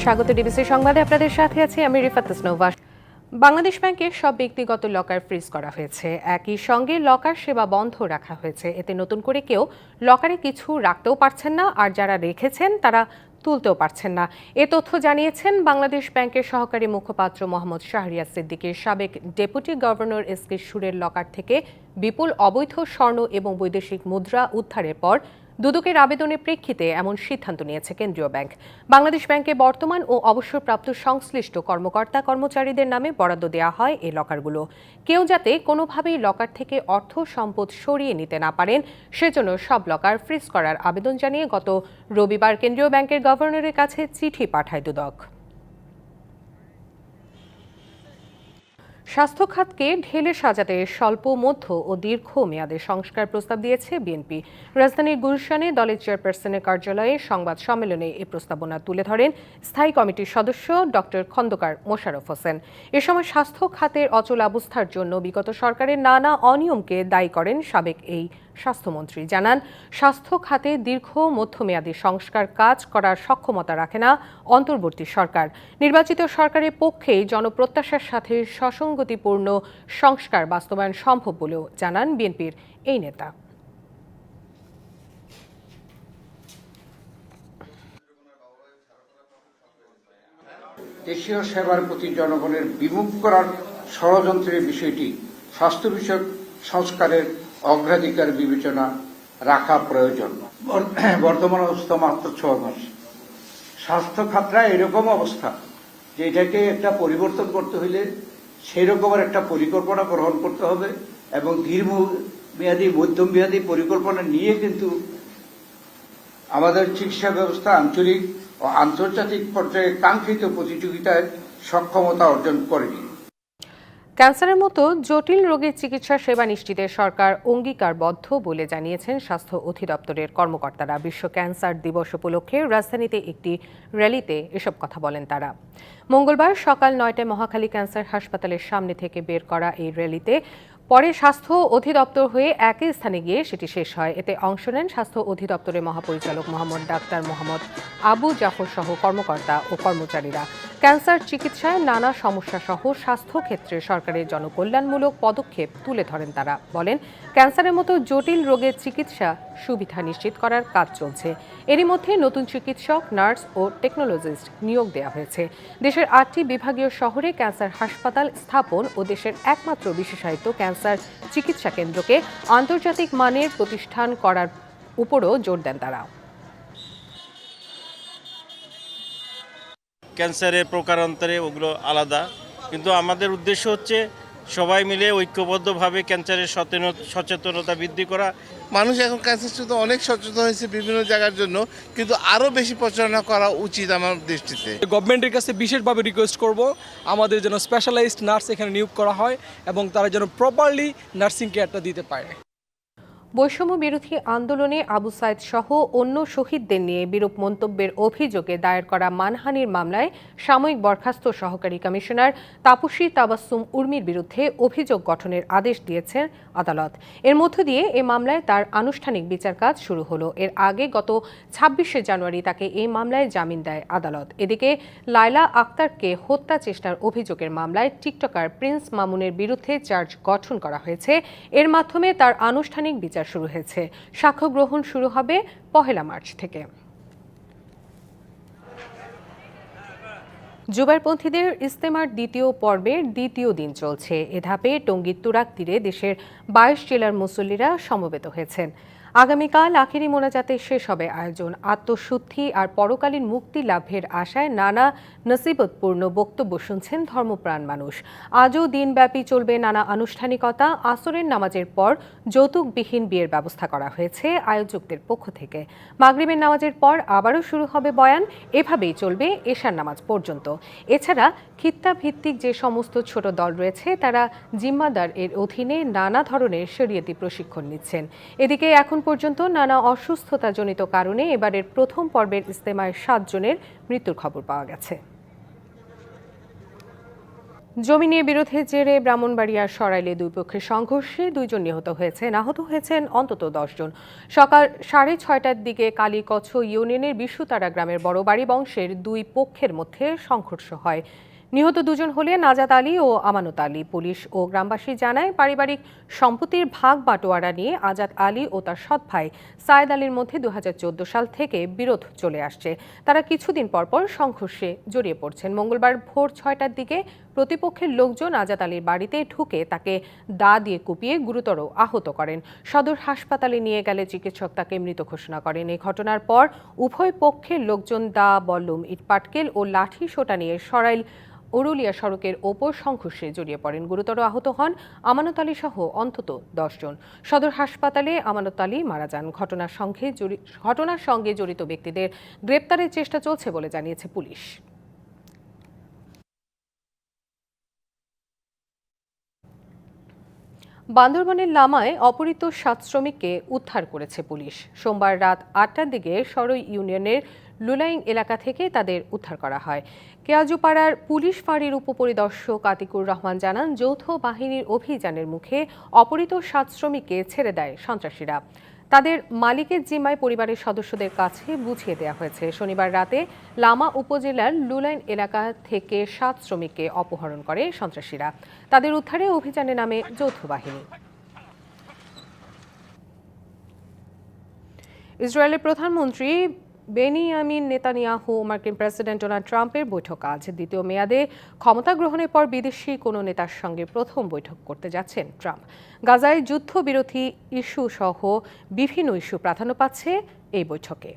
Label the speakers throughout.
Speaker 1: স্বাগত ডিবিসি সংবাদে আপনাদের সাথে আছি আমি রিফাত ইসনোভা। বাংলাদেশ ব্যাংকের সব ব্যক্তিগত লকার ফ্রিজ করা হয়েছে। একই সঙ্গে লকার সেবা বন্ধ রাখা হয়েছে। এতে নতুন করে কেউ লকারে কিছু রাখতেও পারছেন না, আর যারা রেখেছেন তারা তুলতেও পারছেন না। এ তথ্য জানিয়েছেন বাংলাদেশ ব্যাংকের সহকারী মুখপাত্র মোহাম্মদ শাহরিয়ার সিদ্দিকীর। সাবেক ডেপুটি গভর্নর এসকে সুরের লকার থেকে বিপুল অবৈধ স্বর্ণ এবং বৈদেশিক মুদ্রা উদ্ধারের পর দুদকের আবেদনের প্রেক্ষিতে এমন সিদ্ধান্ত নিয়েছে কেন্দ্রীয় ব্যাংক। বাংলাদেশ ব্যাংকে বর্তমান ও অবসরপ্রাপ্ত সংশ্লিষ্ট কর্মকর্তা কর্মচারীদের নামে বরাদ্দ দেওয়া হয় এই লকারগুলো। কেউ যাতে কোনোভাবেই লকার থেকে অর্থ সম্পদ সরিয়ে নিতে না পারেন সেজন্য সব লকার ফ্রিজ করার আবেদন জানিয়ে গত রবিবার কেন্দ্রীয় ব্যাংকের গভর্নরের কাছে চিঠি পাঠায় দুদক। স্বাস্থ্য খাতকে ঢেলে সাজাতে স্বল্প, মধ্য ও দীর্ঘ মেয়াদে সংস্কার প্রস্তাব দিয়েছে বিএনপি। রাজধানীর গুলশানে দলের চেয়ারপারসনের কার্যালয়ে সংবাদ সম্মেলনে এ প্রস্তাবনা তুলে ধরেন স্থায়ী কমিটির সদস্য ডক্টর খন্দকার মোশাররফ হোসেন। এ সময় স্বাস্থ্য খাতের অচল অবস্থার জন্য বিগত সরকারের নানা অনিয়মকে দায়ী করেন সাবেক এই স্বাস্থ্যমন্ত্রী। জানান, স্বাস্থ্য খাতে দীর্ঘ মধ্যমেয়াদী সংস্কার কাজ করার সক্ষমতা রাখে না অন্তর্বর্তী সরকার। নির্বাচিত সরকারের পক্ষেই জনপ্রত্যাশার সাথে সসঙ্গতিপূর্ণ সংস্কার বাস্তবায়ন সম্ভব বলেও জানান বিএনপির এই নেতা।
Speaker 2: দেশীয় সেবার প্রতি জনগণের বিমুখ করার ষড়যন্ত্রের বিষয়টি স্বাস্থ্য বিষয়ক সংস্কারের অগ্রাধিকার বিবেচনা রাখা প্রয়োজন। বর্তমান অবস্থা মাত্র 6 মাস। স্বাস্থ্য খাতটা এরকম অবস্থা যে এটাকে একটা পরিবর্তন করতে হইলে সেই রকমের একটা পরিকল্পনা গ্রহণ করতে হবে এবং দীর্ঘমেয়াদী মধ্যমেয়াদী পরিকল্পনা নিয়ে কিন্তু আমাদের চিকিৎসা ব্যবস্থা আঞ্চলিক ও আন্তর্জাতিক পর্যায়ে কাঙ্ক্ষিত প্রতিযোগিতায় সক্ষমতা অর্জন করেনি।
Speaker 1: ক্যান্সারের মতো জটিল রোগের চিকিৎসা সেবা নিশ্চিতে সরকার অঙ্গীকারবদ্ধ বলে জানিয়েছেন স্বাস্থ্য অধিদপ্তরের কর্মকর্তারা। বিশ্ব ক্যান্সার দিবস উপলক্ষে রাজধানীতে একটি র্যালিতে এসব কথা বলেন তারা। মঙ্গলবার সকাল 9টায় মহাখালী ক্যান্সার হাসপাতালের সামনে থেকে বের করা এই র্যালিতে পরে স্বাস্থ্য অধিদপ্তর হয়ে একই স্থানে গিয়ে সেটি শেষ হয়। এতে অংশ নেন স্বাস্থ্য অধিদপ্তরের মহাপরিচালক ডাক্তার মোহাম্মদ আবু জাফর সহ কর্মকর্তা ও কর্মচারীরা। ক্যান্সার চিকিৎসায় নানা সমস্যা সহ স্বাস্থ্য ক্ষেত্রে সরকারের জনকল্যাণমূলক পদক্ষেপ তুলে ধরেন তারা। বলেন, ক্যান্সারের মতো জটিল রোগের চিকিৎসা সুবিধা নিশ্চিত করার কাজ চলছে। এরই মধ্যে নতুন চিকিৎসক, নার্স ও টেকনোলজিস্ট নিয়োগ দেওয়া হয়েছে। দেশের 8টি বিভাগীয় শহরে ক্যান্সার হাসপাতাল স্থাপন ও দেশের একমাত্র বিশেষায়িত ক্যান্সার চিকিৎসা কেন্দ্রকে আন্তর্জাতিক মানের প্রতিষ্ঠান করার উপরও জোর দেন তারা।
Speaker 3: ক্যান্সারের প্রকারান্তরে ওগুলো আলাদা, কিন্তু আমাদের উদ্দেশ্য হচ্ছে সবাই মিলে ঐক্যবদ্ধভাবে ক্যান্সারের সচেতনতা বৃদ্ধি করা।
Speaker 4: মানুষ এখন ক্যান্সার শুধু অনেক সচেতন হয়েছে বিভিন্ন জায়গার জন্য, কিন্তু আরও বেশি প্রচারণা করা উচিত আমার দৃষ্টিতে।
Speaker 5: গভর্নমেন্টের কাছে বিশেষভাবে রিকোয়েস্ট করব আমাদের যেন স্পেশালাইজড নার্স এখানে নিয়োগ করা হয় এবং তারা যেন প্রপারলি নার্সিং কেয়ারটা দিতে পারে।
Speaker 1: বৈষম্য বিরোধী আন্দোলনে আবু সাইদ সহ অন্য শহীদদের নিয়ে বিরূপ মন্তব্যের অভিযোগে দায়ের করা মানহানির মামলায় সাময়িক বরখাস্ত সহকারী কমিশনার তাপসী তাবাসসুম উর্মির বিরুদ্ধে অভিযোগ গঠনের আদেশ দিয়েছেন আদালত। এর মধ্য দিয়ে এ মামলায় তার আনুষ্ঠানিক বিচার কাজ শুরু হলো। এর আগে গত 26শে জানুয়ারি তাকে এই মামলায় জামিন দেয় আদালত। এদিকে লায়লা আক্তারকে হত্যা চেষ্টার অভিযোগের মামলায় টিকটকার প্রিন্স মামুনের বিরুদ্ধে চার্জ গঠন করা হয়েছে। এর মাধ্যমে তার আনুষ্ঠানিক বিচার শুরু হয়েছে। সাক্ষ্য গ্রহণ শুরু হবে 1 মার্চ থেকে। জুবাইরপন্থীদের ইজতেমার দ্বিতীয় পর্বের দ্বিতীয় দিন চলছে। এ ধাপে টঙ্গীর তুরাগ তীরে দেশের 22 জেলার মুসল্লিরা সমবেত হয়েছেন। আগামীকাল আখেরি মোনাজাতে শেষ হবে আয়োজন। আত্মশুদ্ধি আর পরকালীন মুক্তি লাভের আশায় নানা নসিবতপূর্ণ বক্তব্য শুনছেন ধর্মপ্রাণ মানুষ। আজও দিনব্যাপী চলবে নানা আনুষ্ঠানিকতা। আসরের নামাজের পর যৌতুকবিহীন বিয়ের ব্যবস্থা করা হয়েছে আয়োজকদের পক্ষ থেকে। মাগরিবের নামাজের পর আবারও শুরু হবে বয়ান। এভাবেই চলবে এশার নামাজ পর্যন্ত। এছাড়া খিত্তা ভিত্তিক যে সমস্ত ছোট দল রয়েছে তারা জিম্মাদার এর অধীনে নানা ধরনের শরীয়তি প্রশিক্ষণ নিচ্ছেন। এদিকে এখন পর্যন্ত নানা অসুস্থতাজনিত কারণে এবারের প্রথম পর্বের ইজতেমায় 7 জনের মৃত্যুর খবর পাওয়া গেছে। জমি নিয়ে বিরোধের জেরে ব্রাহ্মণবাড়িয়ার সরাইলে দুই পক্ষের সংঘর্ষে 2 জন নিহত হয়েছেন, আহত হয়েছেন অন্তত 10 জন। সকাল 6:30টার দিকে কালীকচ্ছ ইউনিয়নের বিশুতারা গ্রামের বড়বাড়ি বংশের দুই পক্ষের মধ্যে সংঘর্ষ হয়। নিহত 2 জন হলেন নাজাত আলী ও আমানত আলী। পুলিশ ও গ্রামবাসী জানায়, পারিবারিক সম্পত্তির ভাগ বাটোয়ারা নিয়ে আজাদ আলী ও তার সৎ ভাই সায়েদ আলীর মধ্যে 2014 সাল থেকে বিরোধ চলে আসছে। তারা কিছুদিন পরপর সংঘর্ষে জড়িয়ে পড়ছেন। মঙ্গলবার ভোর 6টার দিকে প্রতিপক্ষের লোকজন আজাদ আলীর বাড়িতে ঢুকে তাকে দা দিয়ে কুপিয়ে গুরুতর আহত করেন। সদর হাসপাতালে নিয়ে গেলে চিকিৎসক তাকে মৃত ঘোষণা করেন। এই ঘটনার পর উভয় পক্ষের লোকজন দা, বল্লম, ইটপাটকেল ও লাঠি সোটা নিয়ে সরাইল উরুলিয়া সড়কের ওপর সংঘর্ষে জড়িয়ে পড়েন। গুরুতর আহত হন আমানত আলী সহ অন্তত 10 জন। সদর হাসপাতালে আমানত আলী মারা যান। ঘটনার সঙ্গে জড়িত ব্যক্তিদের গ্রেপ্তারের চেষ্টা চলছে বলে জানিয়েছে পুলিশ। বান্দরবানের লামায় অপহৃত 7 শ্রমিককে উদ্ধার করেছে পুলিশ। সোমবার রাত 8টার দিকে সরই ইউনিয়নের লুলাইং এলাকা থেকে তাদের উদ্ধার করা হয়। কেয়াজুপাড়ার পুলিশ ফাঁড়ির উপপরিদর্শক আতিকুর রহমান জানান, যৌথ বাহিনীর অভিযানের মুখে অপহৃত 7 শ্রমিককে ছেড়ে দেয় সন্ত্রাসীরা। তাদের মালিকের জিম্মায় পরিবারের সদস্যদের কাছে বুঝিয়ে দেওয়া হয়েছে। শনিবার রাতে লামা উপজেলার লুলাইন এলাকা থেকে 7 শ্রমিককে অপহরণ করে সন্ত্রাসীরা। তাদের উদ্ধারে অভিযানে নামে যৌথ বাহিনী। ইসরায়েলের প্রধানমন্ত্রী বেনিয়ামিন নেতানিয়াহু মার্কিন প্রেসিডেন্ট ডোনাল্ড ট্রাম্পের বৈঠক আজ। দ্বিতীয় মেয়াদে ক্ষমতা গ্রহণের পর বিদেশি কোনো নেতার সঙ্গে প্রথম বৈঠক করতে যাচ্ছেন ট্রাম্প। গাজায় যুদ্ধবিরতি ইস্যু সহ বিভিন্ন ইস্যু প্রাধান্য পাচ্ছে এই বৈঠকে।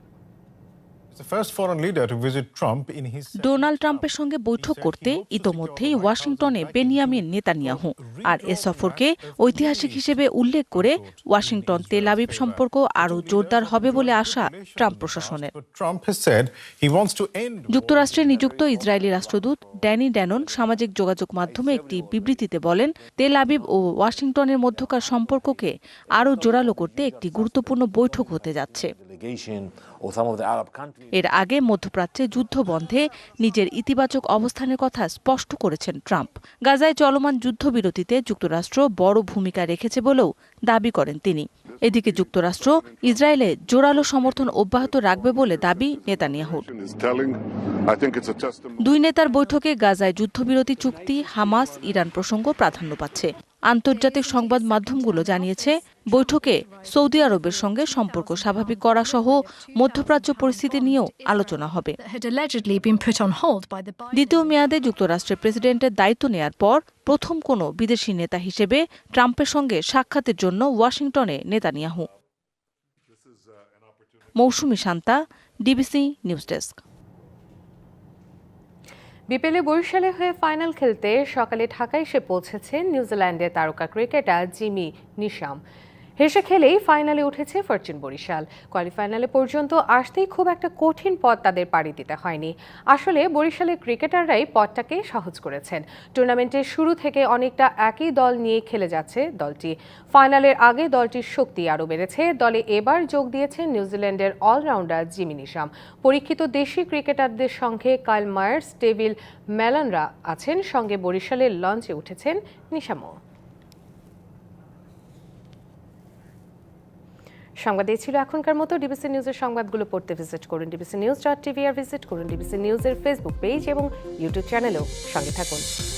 Speaker 6: ডোনাল্ড ট্রাম্পের সঙ্গে বৈঠক করতে ইতোমধ্যেই ওয়াশিংটনে বেনিয়ামিন নেতানিয়াহু। আর এ সফরকে ঐতিহাসিক হিসেবে উল্লেখ করে ওয়াশিংটন তেল আবিব সম্পর্ক আরও জোরদার হবে বলে আশা ট্রাম্প প্রশাসনের। যুক্তরাষ্ট্রে নিযুক্ত ইসরায়েলি রাষ্ট্রদূত ড্যানি ড্যানন সামাজিক যোগাযোগ মাধ্যমে একটি বিবৃতিতে বলেন, তেল আবিব ও ওয়াশিংটনের মধ্যকার সম্পর্ককে আরও জোরালো করতে একটি গুরুত্বপূর্ণ বৈঠক হতে যাচ্ছে। এর আগে মধ্যপ্রাচ্যে যুদ্ধ বন্ধে নিজের ইতিবাচক অবস্থানের কথা স্পষ্ট করেছেন ট্রাম্প। গাজায় চলমান যুদ্ধবিরতিতে যুক্তরাষ্ট্র বড় ভূমিকা রেখেছে বলেও দাবি করেন তিনি। এদিকে যুক্তরাষ্ট্র ইসরায়েলে জোরালো সমর্থন অব্যাহত রাখবে বলে দাবি নেতানিয়াহুর। দুই নেতার বৈঠকে গাজায় যুদ্ধবিরতি চুক্তি, হামাস, ইরান প্রসঙ্গ প্রাধান্য পাচ্ছে। আন্তর্জাতিক সংবাদ মাধ্যমগুলো জানিয়েছে, বৈঠকে সৌদি আরবের সঙ্গে সম্পর্ক স্বাভাবিক করা সহ মধ্যপ্রাচ্য পরিস্থিতি নিয়েও আলোচনা হবে। দ্বিতীয় মেয়াদে যুক্তরাষ্ট্রের প্রেসিডেন্টের দায়িত্ব নেয়ার পর প্রথম কোনো বিদেশি নেতা হিসেবে ট্রাম্পের সঙ্গে সাক্ষাতের জন্য ওয়াশিংটনে নেতানিয়াহু। মৌসুমী শান্তা, ডিবিসি নিউজ ডেস্ক।
Speaker 1: বিপিএলে বরিশালে হয়ে ফাইনাল খেলতে সকালে ঢাকায় এসে পৌঁছেছেন নিউজিল্যান্ডের তারকা ক্রিকেটার জিমি নিশাম। হেসে খেলেই ফাইনালে উঠেছে ফরচুন বরিশাল। কোয়ালিফাইনালে পর্যন্ত আসতেই খুব একটা কঠিন পথ তাদের পাড়ি দিতে হয়নি। আসলে বরিশালের ক্রিকেটাররাই পথটাকে সহজ করেছেন। টুর্নামেন্টের শুরু থেকে অনেকটা একই দল নিয়ে খেলে যাচ্ছে দলটি। ফাইনালের আগে দলটির শক্তি আরও বেড়েছে। দলে এবার যোগ দিয়েছেন নিউজিল্যান্ডের অলরাউন্ডার জিমি নিশাম। পরীক্ষিত দেশি ক্রিকেটারদের সঙ্গে কাইল মায়ার্স, ডেভিল ম্যালনরা আছেন। সঙ্গে বরিশালের লঞ্চে উঠেছেন নিশামও। সংবাদ এই ছিল এখনকার মতো। ডিবিসি নিউজের সংবাদগুলো পড়তে ভিজিট করুন dbcnews.tv আর ভিজিট করুন ডিবিসি নিউজের ফেসবুক পেজ এবং ইউটিউব চ্যানেলেও সঙ্গে থাকুন।